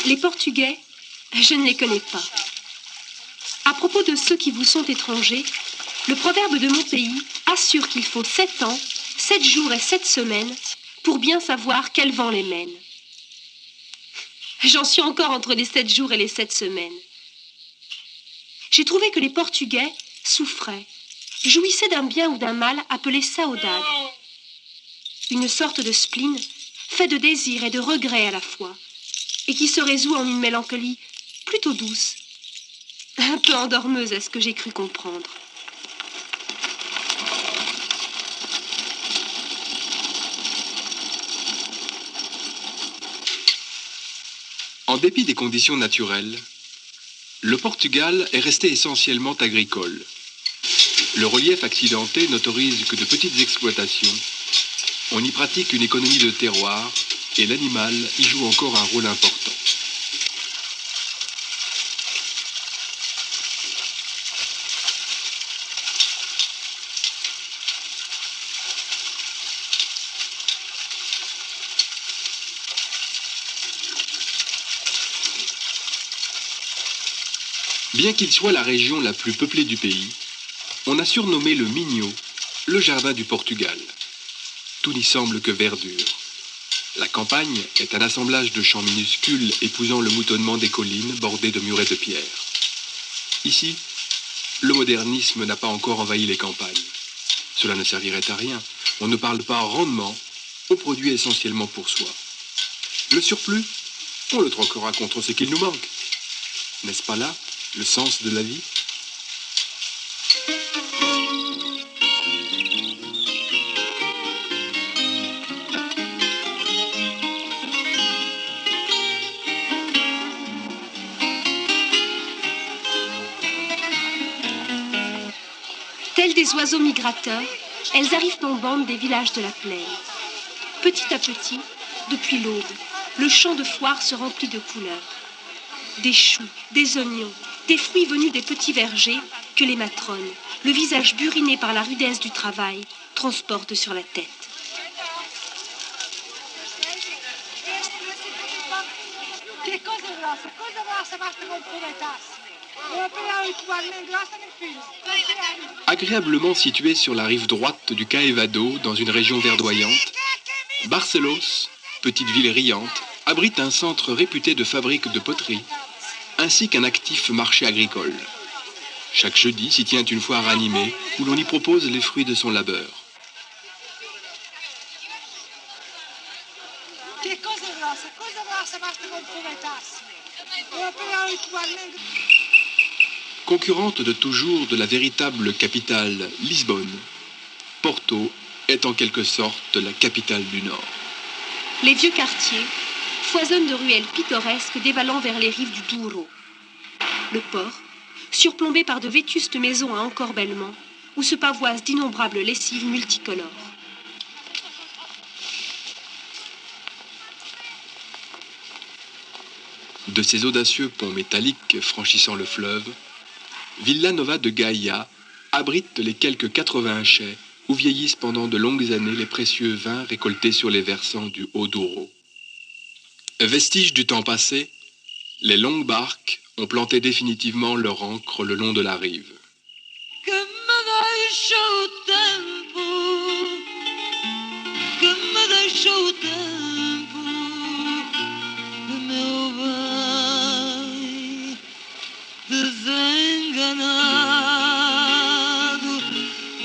Les Portugais, je ne les connais pas. À propos de ceux qui vous sont étrangers, le proverbe de mon pays assure qu'il faut 7 ans, 7 jours et 7 semaines pour bien savoir quel vent les mène. J'en suis encore entre les 7 jours et les 7 semaines. J'ai trouvé que les Portugais souffraient, jouissaient d'un bien ou d'un mal appelé saudade, une sorte de spleen fait de désir et de regret à la fois, et qui se résout en une mélancolie plutôt douce, un peu endormeuse à ce que j'ai cru comprendre. En dépit des conditions naturelles, le Portugal est resté essentiellement agricole. Le relief accidenté n'autorise que de petites exploitations. On y pratique une économie de terroir et l'animal y joue encore un rôle important. Bien qu'il soit la région la plus peuplée du pays, on a surnommé le Minho le jardin du Portugal. Tout n'y semble que verdure. La campagne est un assemblage de champs minuscules épousant le moutonnement des collines bordées de murets de pierre. Ici, le modernisme n'a pas encore envahi les campagnes. Cela ne servirait à rien. On ne parle pas rendement, on produit essentiellement pour soi. Le surplus, on le troquera contre ce qu'il nous manque. N'est-ce pas là le sens de la vie ? Telles des oiseaux migrateurs, elles arrivent en bande des villages de la plaine. Petit à petit, depuis l'aube, le champ de foire se remplit de couleurs. Des choux, des oignons, des fruits venus des petits vergers que les matrones, le visage buriné par la rudesse du travail, transportent sur la tête. Agréablement situé sur la rive droite du Caevado, dans une région verdoyante, Barcelos, petite ville riante, abrite un centre réputé de fabrique de poterie, ainsi qu'un actif marché agricole. Chaque jeudi s'y tient une foire animée où l'on y propose les fruits de son labeur. Concurrente de toujours de la véritable capitale Lisbonne, Porto est en quelque sorte la capitale du Nord. Les vieux quartiers foisonnent de ruelles pittoresques dévalant vers les rives du Douro. Le port, surplombé par de vétustes maisons à encorbellement, où se pavoisent d'innombrables lessives multicolores. De ces audacieux ponts métalliques franchissant le fleuve, Villa Nova de Gaia abrite les quelques 80 chais où vieillissent pendant de longues années les précieux vins récoltés sur les versants du Haut-Douro. Vestige du temps passé, les longues barques ont planté définitivement leur ancre le long de la rive.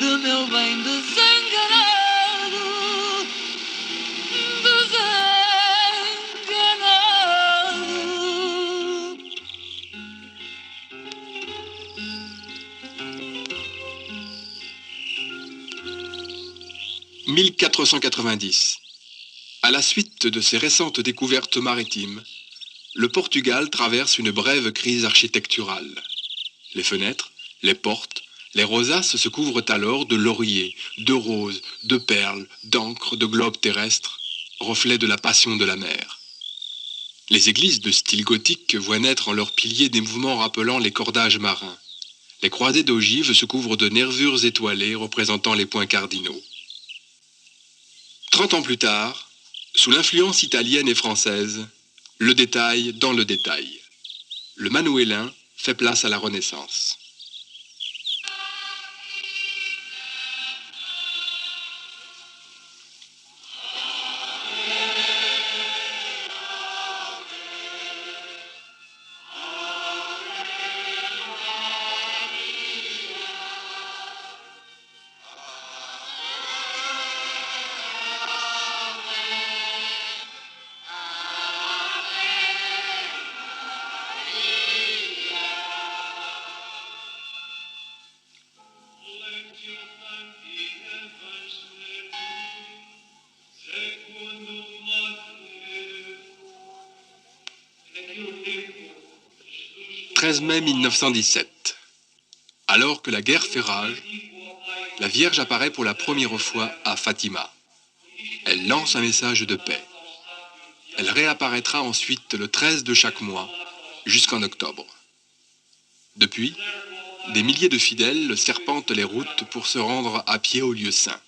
Do meu bem desenganado, desenganado. 1490. À la suite de ces récentes découvertes maritimes, le Portugal traverse une brève crise architecturale. Les fenêtres, les portes, les rosaces se couvrent alors de lauriers, de roses, de perles, d'encre, de globes terrestres, reflets de la passion de la mer. Les églises de style gothique voient naître en leurs piliers des mouvements rappelant les cordages marins. Les croisées d'ogives se couvrent de nervures étoilées représentant les points cardinaux. 30 ans plus tard, sous l'influence italienne et française, Le détail dans le détail. Le manuélin fait place à la Renaissance. « 13 mai 1917. Alors que la guerre fait rage, la Vierge apparaît pour la première fois à Fatima. Elle lance un message de paix. Elle réapparaîtra ensuite le 13 de chaque mois, jusqu'en octobre. Depuis, des milliers de fidèles serpentent les routes pour se rendre à pied au lieu saint.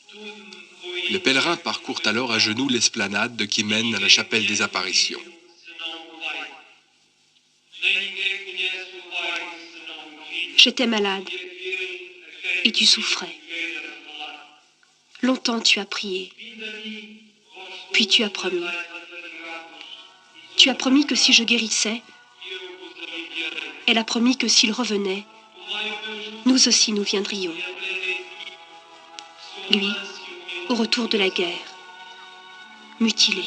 Les pèlerins parcourent alors à genoux l'esplanade qui mène à la chapelle des apparitions. J'étais malade et tu souffrais. Longtemps tu as prié, puis tu as promis. Tu as promis que si je guérissais, elle a promis que s'il revenait, nous aussi nous viendrions. Lui, au retour de la guerre, mutilé.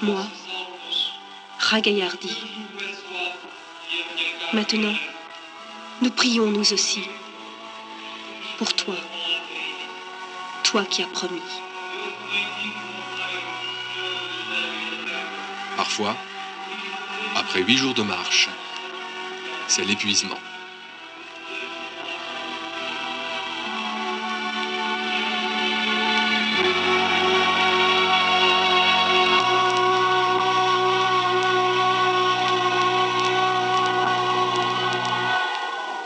Moi, ragaillardi. Maintenant, nous prions nous aussi. Pour toi. Toi qui as promis. Parfois, après 8 jours de marche, c'est l'épuisement.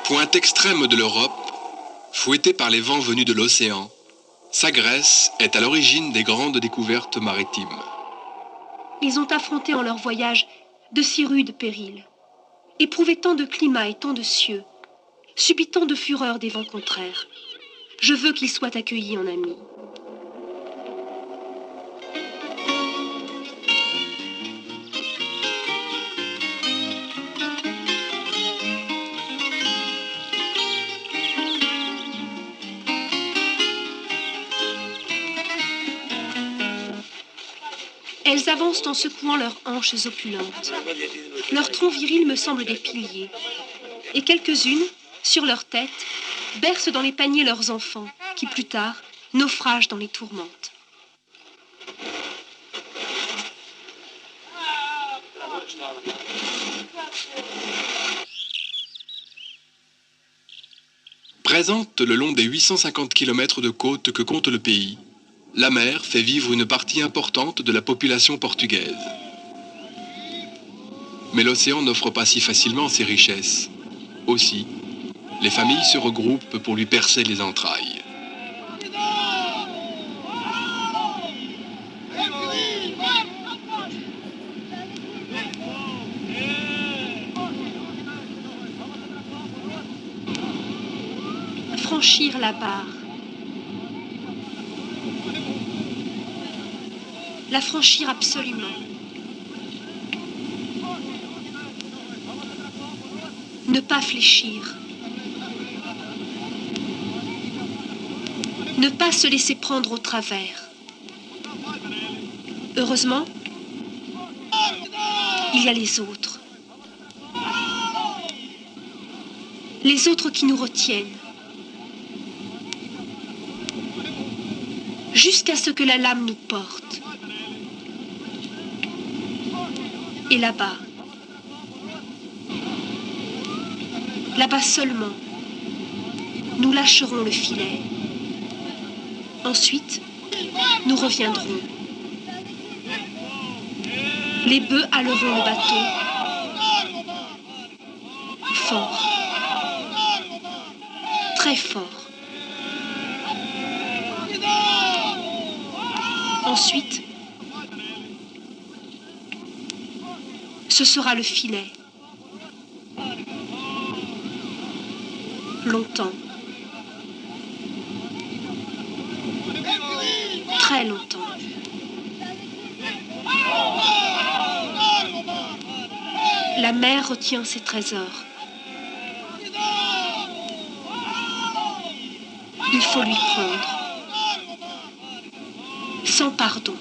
Pointe extrême de l'Europe, fouettée par les vents venus de l'océan, sa Grèce est à l'origine des grandes découvertes maritimes. Ils ont affronté en leur voyage de si rudes périls, éprouvé tant de climats et tant de cieux, subi tant de fureur des vents contraires. Je veux qu'ils soient accueillis en amis. Elles avancent en secouant leurs hanches opulentes. Leurs troncs virils me semblent des piliers. Et quelques-unes, sur leur tête, bercent dans les paniers leurs enfants, qui plus tard naufragent dans les tourmentes. Présente le long des 850 km de côte que compte le pays, la mer fait vivre une partie importante de la population portugaise. Mais l'océan n'offre pas si facilement ses richesses. Aussi, les familles se regroupent pour lui percer les entrailles. Franchir la barre. La franchir absolument. Ne pas fléchir. Ne pas se laisser prendre au travers. Heureusement, il y a les autres. Les autres qui nous retiennent. Jusqu'à ce que la lame nous porte. Et là-bas, là-bas seulement, nous lâcherons le filet. Ensuite, nous reviendrons. Les bœufs haleront le bateau. Fort. Très fort. Ensuite, Ce sera le filet. Longtemps. Très longtemps. La mer retient ses trésors. Il faut lui prendre. Sans pardon.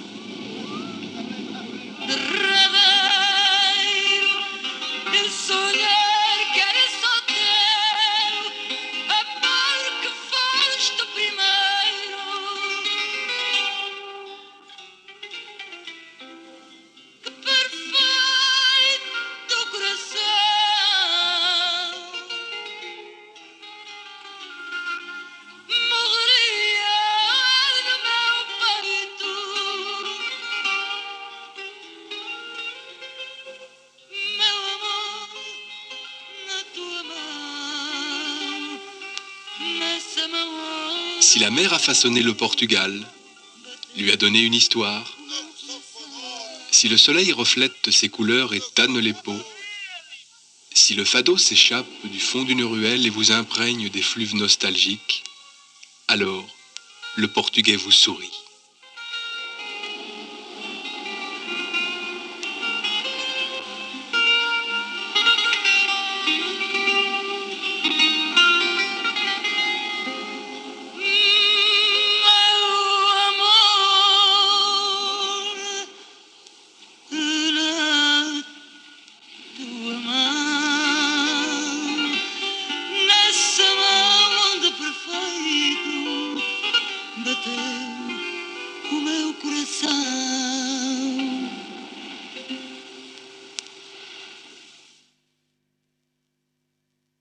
El sonhar que era só teu, amor que foste o primeiro, que perfeito coração morreria no meu peito. Meu amor, na tua mão, nessa mão. Si la mer a façonné le Portugal, lui a donné une histoire, si le soleil reflète ses couleurs et tanne les peaux, si le fado s'échappe du fond d'une ruelle et vous imprègne des fleuves nostalgiques, alors le portugais vous sourit. Nessa mão de perfeito bater.